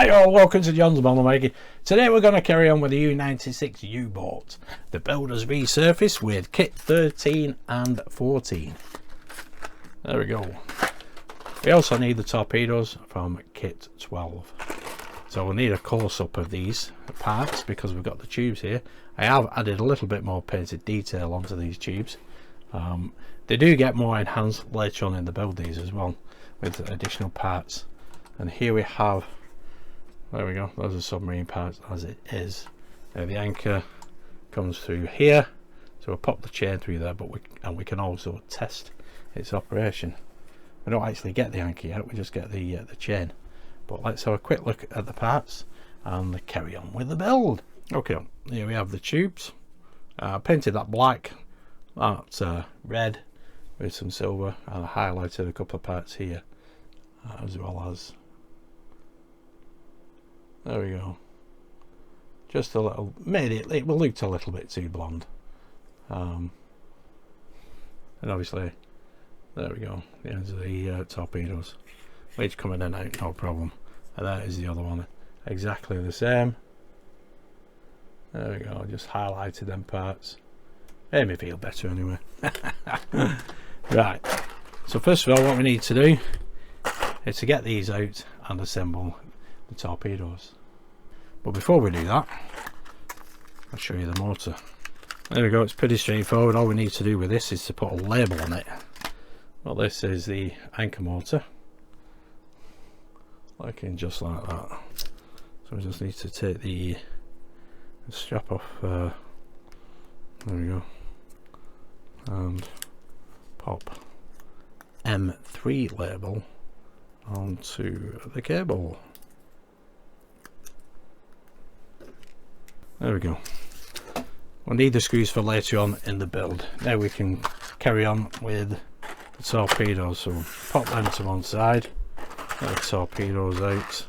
Hi all, welcome to John's Model Making. Today we're going to carry on with the U-96 U-boat. The builders resurfaced with kit 13 and 14. There we go. We also need the torpedoes from kit 12. So we'll need a close-up of these parts because we've got the tubes here. I have added a little bit more painted detail onto these tubes. They do get more enhanced later on in the build, these as well, with additional parts. And here we have, there we go, those are submarine parts as it is. Now the anchor comes through here, so we'll pop the chain through there, but we can also test its operation. We don't actually get the anchor yet, we just get the chain. But let's have a quick look at the parts and carry on with the build. Okay, here we have the tubes. Painted that black, that's red with some silver, and I highlighted a couple of parts here as well as, there we go, just a little, it looked a little bit too blonde, and obviously there we go, the ends of the torpedoes, which come in and out no problem. And that is the other one, exactly the same. There we go, just highlighted them parts, made me feel better anyway. Right, so first of all what we need to do is to get these out and assemble the torpedoes. But before we do that, I'll show you the motor. There we go, it's pretty straightforward. All we need to do with this is to put a label on it. Well, this is the anchor motor, working just like that. So we just need to take the strap off, there we go, and pop M3 label onto the cable. There we go. We'll need the screws for later on in the build. Now we can carry on with the torpedoes. So pop them to one side, get the torpedoes out.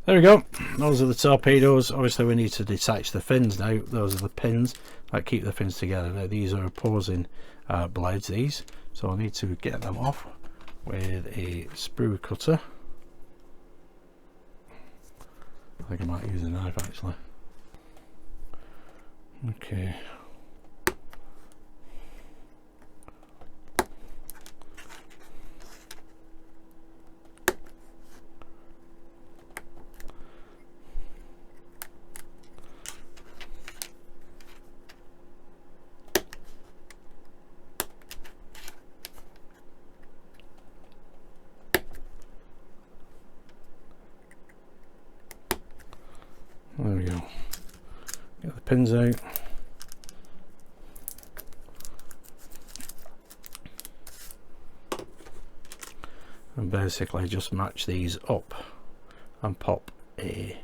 There we go, those are the torpedoes. Obviously we need to detach the fins now. Those are the pins that keep the fins together. Now these are opposing blades, these, so I need to get them off with a sprue cutter. I think I might use a knife actually. Okay. There we go. Get the pins out. And basically just match these up and pop a,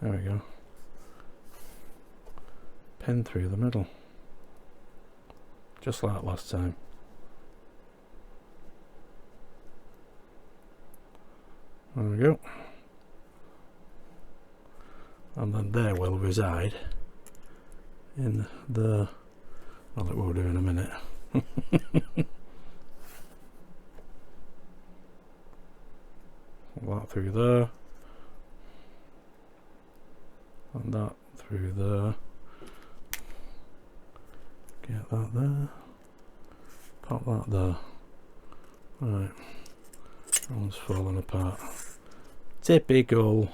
there we go, pin through the middle. Just like last time. There we go. And then there will reside in the, well, that we'll do in a minute. That through there, and that through there. Get that there, pop that there. Right, that one's falling apart. Typical.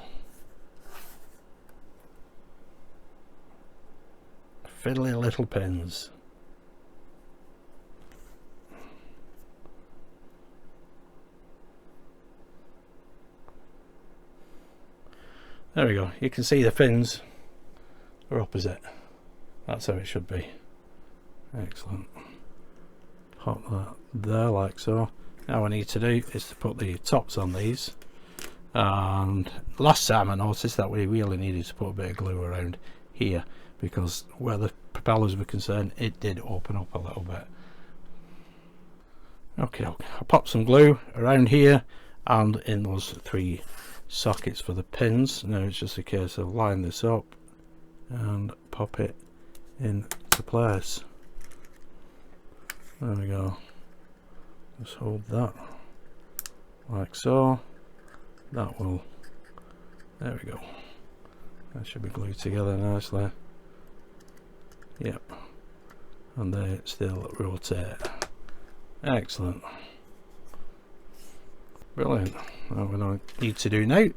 Fiddly little pins. There we go, you can see the fins are opposite. That's how it should be. Excellent. Pop that there like so. Now what I need to do is to put the tops on these. And last time I noticed that we really needed to put a bit of glue around here, because where the propellers were concerned it did open up a little bit. Okay, I'll pop some glue around here and in those three sockets for the pins. Now it's just a case of line this up and pop it into place. There we go. Just hold that like so, that will, there we go, that should be glued together nicely. Yep, and they still rotate. Excellent, brilliant. What I need to do now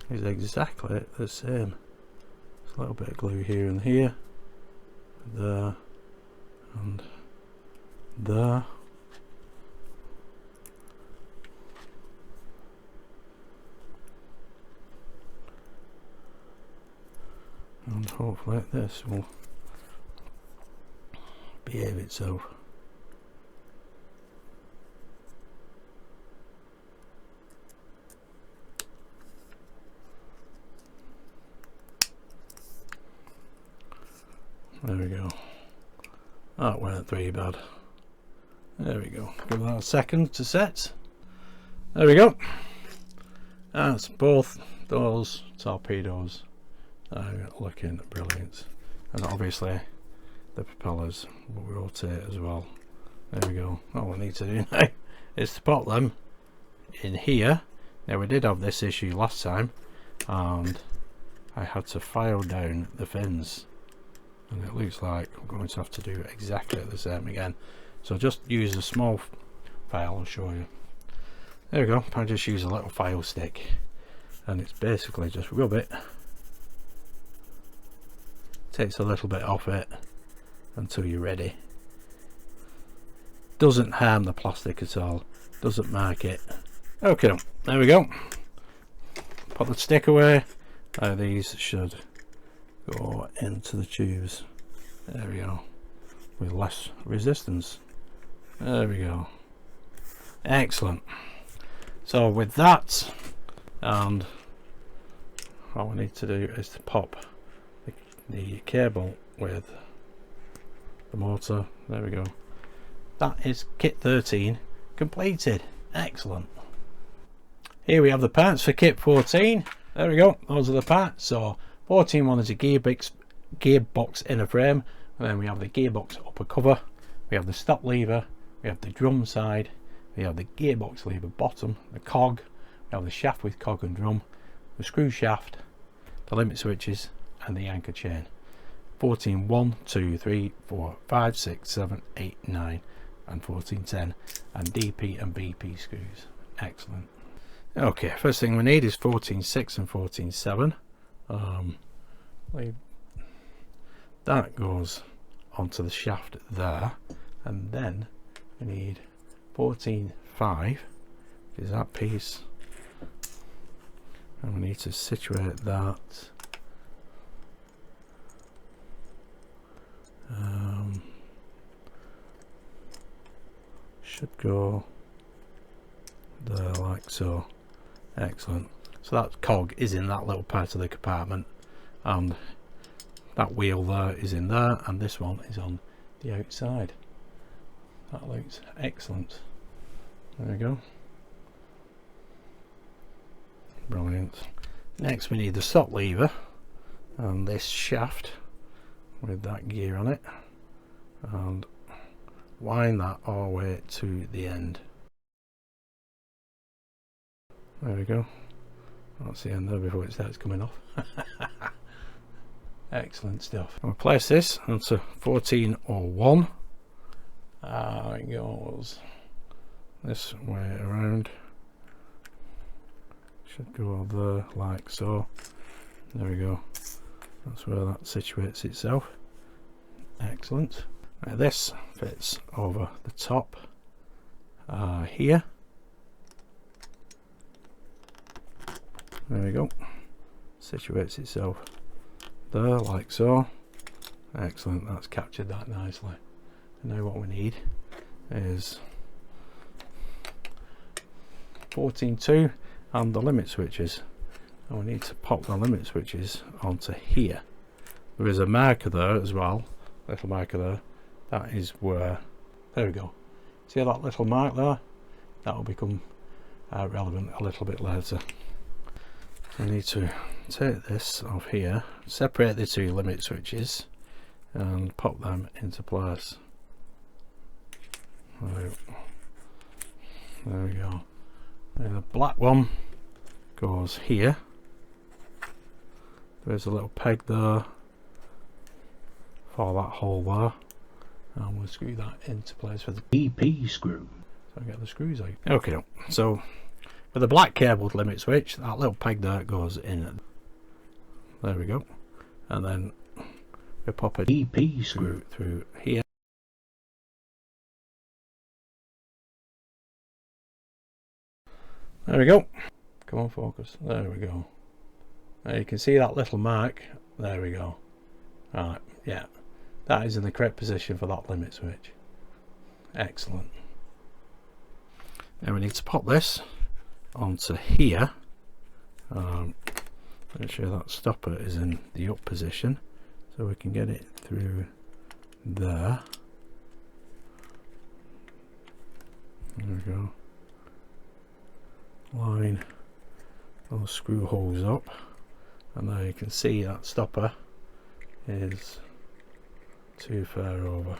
is exactly the same. There's a little bit of glue here and here, there and there. And hopefully this will behave itself. There we go. That weren't too bad. There we go. Give that a second to set. There we go. That's both those torpedoes looking brilliant. And obviously the propellers will rotate as well. There we go. All I need to do now is to pop them in here. Now we did have this issue last time and I had to file down the fins, and it looks like I'm going to have to do exactly the same again. So just use a small file, I'll show you. There we go. I just use a little file stick and it's basically just rub it, takes a little bit off it until you're ready. Doesn't harm the plastic at all, doesn't mark it. Okay, there we go. Put the stick away. These should go into the tubes. There we go, with less resistance. There we go. Excellent. So with that, and all we need to do is to pop the cable with the motor. There we go. That is kit 13 completed. Excellent. Here we have the parts for kit 14. There we go. Those are the parts. So 14.1 is a gearbox inner frame, and then we have the gearbox upper cover, we have the stop lever, we have the drum side, we have the gearbox lever bottom, the cog, we have the shaft with cog and drum, the screw shaft, the limit switches and the anchor chain. 14 1 2 3 4 5 6 7 8 9 and 1410 and DP and BP screws. Excellent. Okay, first thing we need is 14.6 and 14.7. That goes onto the shaft there, and then we need 14.5, is that piece, and we need to situate that should go there like so. Excellent. So that cog is in that little part of the compartment, and that wheel there is in there, and this one is on the outside. That looks excellent. There we go. Brilliant. Next we need the stop lever and this shaft with that gear on it, and wind that all the way to the end. There we go. That's the end there before it starts coming off. Excellent stuff. I'll place this onto 14.01. It goes this way around. Should go there like so. There we go. That's where that situates itself. Excellent. Now this fits over the top here. There we go. Situates itself there like so. Excellent. That's captured that nicely. And now what we need is 14.2 and the limit switches. And we need to pop the limit switches onto here. There is a marker there as well, little marker there. That is where, there we go. See that little mark there? That will become relevant a little bit later. I need to take this off here, separate the two limit switches and pop them into place. There we go. And the black one goes here. There's a little peg there for that hole there, and we'll screw that into place with the DP screw. So I get the screws out. Okay, so with the black cabled limit switch, that little peg there goes in. There we go. And then we pop a DP screw through here. There we go. Come on, focus. There we go. Now you can see that little mark. There we go. Right, yeah. That is in the correct position for that limit switch. Excellent. Now we need to pop this onto here. Make sure that stopper is in the up position, so we can get it through there. There we go. Line those screw holes up, and now you can see that stopper is too far over,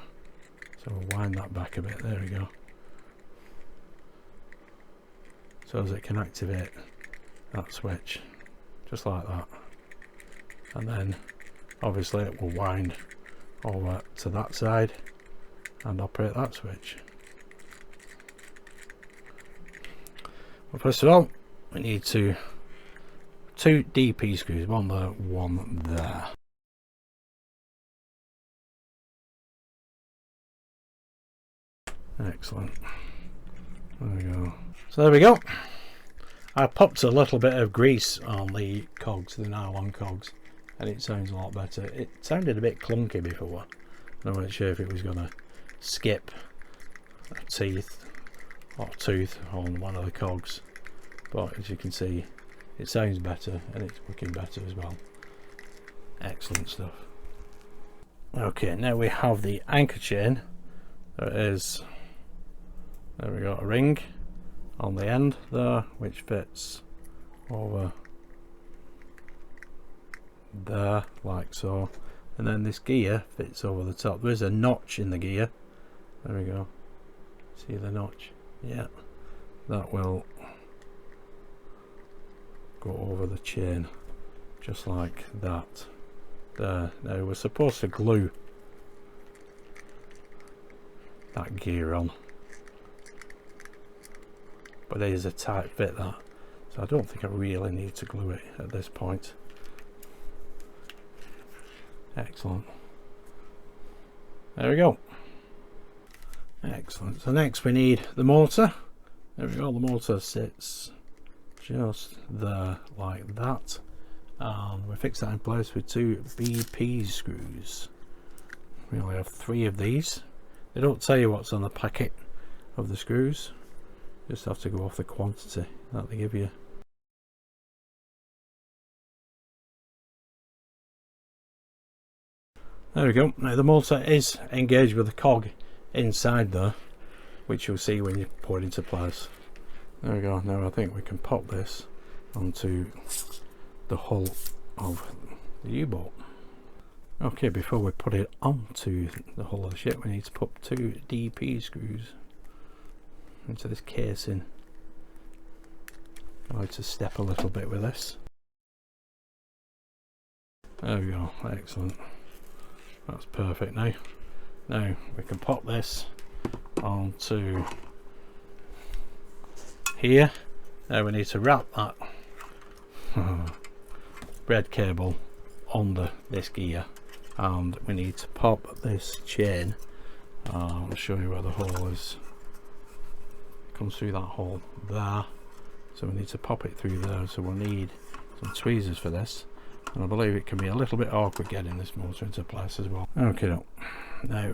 so we'll wind that back a bit. There we go, so as it can activate that switch just like that, and then obviously it will wind over to that side and operate that switch. Well, first of all, we need two DP screws, one there, one there. Excellent. There we go. So there we go. I popped a little bit of grease on the cogs, the nylon cogs, and it sounds a lot better. It sounded a bit clunky before. I wasn't sure if it was going to skip a teeth or tooth on one of the cogs, but as you can see, it sounds better and it's working better as well. Excellent stuff. Okay, now we have the anchor chain. There we got a ring on the end there which fits over there like so, and then this gear fits over the top. There's a notch in the gear. There we go. See the notch? Yeah, that will go over the chain just like that there. Now we're supposed to glue that gear on, but it is a tight fit that, so I don't think I really need to glue it at this point. Excellent. There we go. Excellent. So next we need the motor. There we go. The motor sits just there like that, and we fix that in place with two BP screws. We only have 3 of these. They don't tell you what's on the packet of the screws, you just have to go off the quantity that they give you. There we go. Now the motor is engaged with the cog inside there, which you'll see when you put it into place. There we go. Now I think we can pop this onto the hull of the U-boat. Okay, before we put it onto the hull of the ship, we need to put 2 DP screws into this casing. I like to step a little bit with this. There we go. Excellent. That's perfect now. Now we can pop this onto here. Now we need to wrap that red cable under this gear, and we need to pop this chain. I'll show you where the hole is. It comes through that hole there, so we need to pop it through there. So we'll need some tweezers for this, and I believe it can be a little bit awkward getting this motor into place as well. Okay, now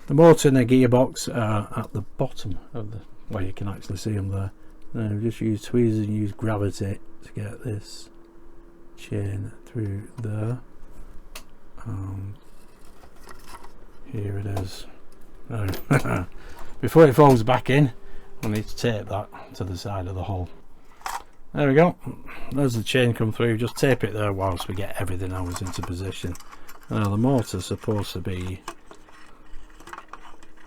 the motor and the gearbox are at the bottom of the, well, you can actually see them there. Now just use tweezers and use gravity to get this chain through there. Here it is. Now, before it falls back in, we'll need to tape that to the side of the hull. There we go. There's the chain come through. Just tape it there whilst we get everything else into position. Now the motor's supposed to be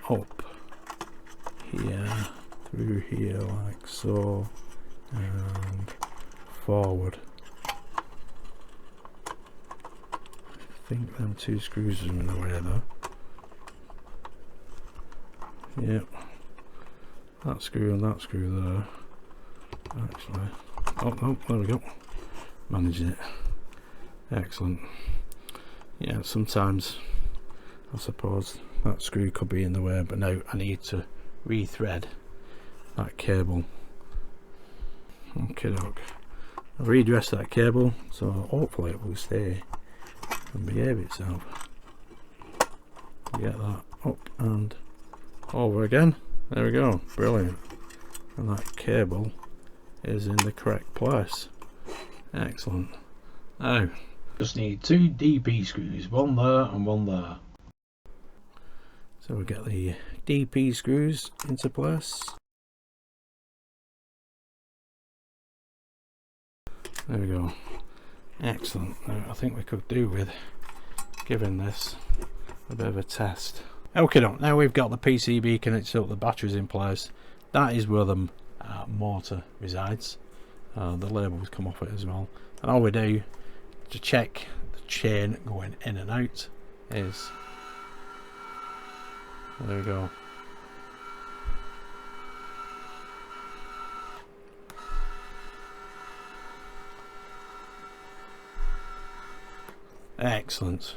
up here, through here like so, and forward. I think them two screws are in the way though. Yep, that screw and that screw there. Actually, oh, there we go. Managing it. Excellent. Yeah, sometimes I suppose that screw could be in the way, but now I need to rethread that cable. Okay, doke. I've redressed that cable, so hopefully it will stay and behave itself. Get that up and over again. There we go. Brilliant. And that cable is in the correct place. Excellent. Now just need two DP screws, one there and one there. So we get the DP screws into place. There we go. Excellent. Now I think we could do with giving this a bit of a test. Okay, now we've got the PCB connected up, the batteries in place. That is where the motor resides. The labels come off it as well. And all we do to check the chain going in and out is, there we go. Excellent.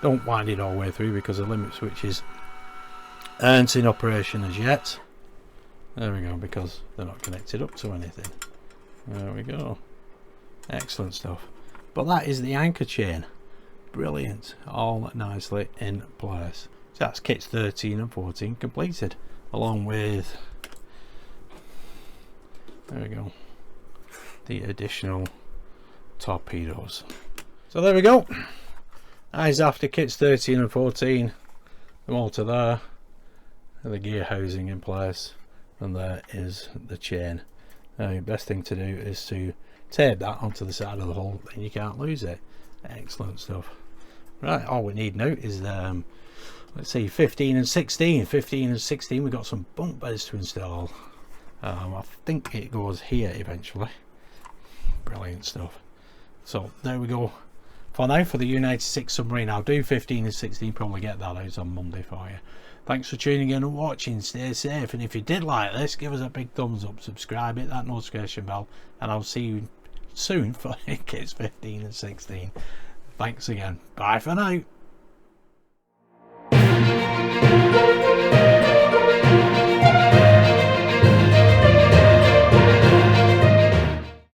Don't wind it all the way through because the limit switches aren't in operation as yet. There we go, because they're not connected up to anything. There we go. Excellent stuff. But that is the anchor chain. Brilliant. All nicely in place. So that's kits 13 and 14 completed, along with, there we go, the additional torpedoes. So there we go. That is after kits 13 and 14. The motor there, the gear housing in place, and there is the chain. Now the best thing to do is to tape that onto the side of the hull, and you can't lose it. Excellent stuff. Right, all we need now is let's see, 15 and 16. 15 and 16, we've got some bunk beds to install. I think it goes here eventually. Brilliant stuff. So there we go. For now, for the U-96 submarine, I'll do 15 and 16, probably get that out on Monday for you. Thanks for tuning in and watching. Stay safe, and if you did like this, give us a big thumbs up, subscribe, hit that notification bell, and I'll see you soon for kits 15 and 16. Thanks again. Bye for now.